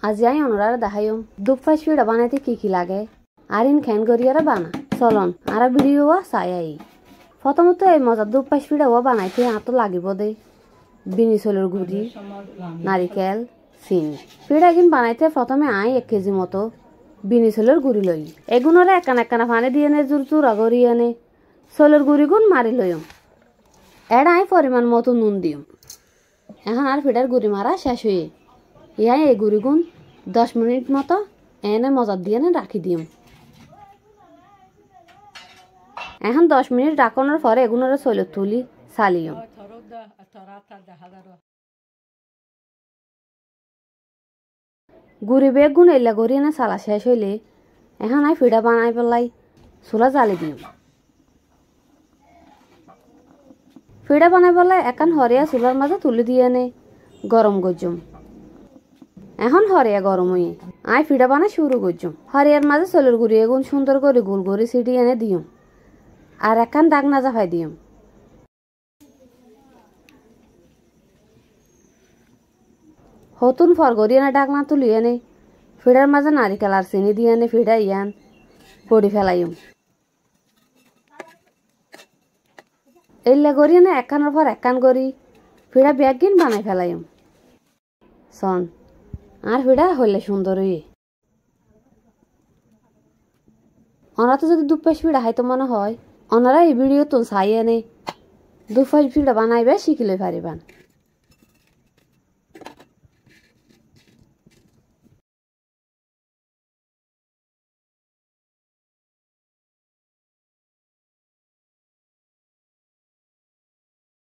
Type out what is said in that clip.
আজি আই অনুরার দেখাইম দুপাশ পিঠা বানাইতে কি লাগে আর ইন খেন করিয়ারে বানা চলন আর ভিডিও চাই আই প্রথমত এই মজার দুপাশ পিঠা বানাইতে হাত লাগিব দে বিনি চাউলের গুড়ি নারিকেল চিনি পিঠা কিন বানাইতে প্রথমে আই 1 কেজি মতো বিনি চাউলের গুড়ি লই এগুনরে একখানা পানি দিয়ে নে জুরা করিয়ে নে চাউলের গুড়ি গুণ মারি লইম এড়া আই পরিমাণ মতো নুন দিম এখন আর পিঠার গুড়ি মারা শেষ হয়ে ইয়া এই গুড়ি গুণ 10 মিনিট মতো এনে মজার দিয়ে রাখি দিম এখন 10 মিনিট রাখানোর পরে এগুলোর চলে তুলি চালিয়ম গুড়ি বেগুন এলা করি না চালা শেষ হইলে এখন আই পিঠা বানাই পেলাই চুলা জ্বালি দিম পিঠা বানাই পেলাই এখন হরিয়া চুলার মাঝে তুলি দিয়ে নে গরম করজুম এখন হরিয়া গরম হয়ে আই পিঠা বানাই শুরু করজুম হরিয়ার মাঝে চলের গুড়ি এগুন সুন্দর করে গোল করে সিটি এনে দিম আর এখন দাগ না জাফাই দিম হতুন ফর করিয়ে ডাক না তুলি এনে পিঠার মাঝে নারিকেল আর চিনি দিয়ে এনে পিঠা ইয়ান পড়ি ফেলাইম এল্লা করি না একখানের পর একখান করি পিঠা বেগিন বানাই ফেলাইম সন আর পিঠা হইলে সুন্দর হয়ে ওনারা যদি দুপাশ পিঠা খাইতে মনে হয় ওনারা এই ভিডিও তো চাই এনে দুপাশ পিঠা বানাইবে শিখিলে পারিবান।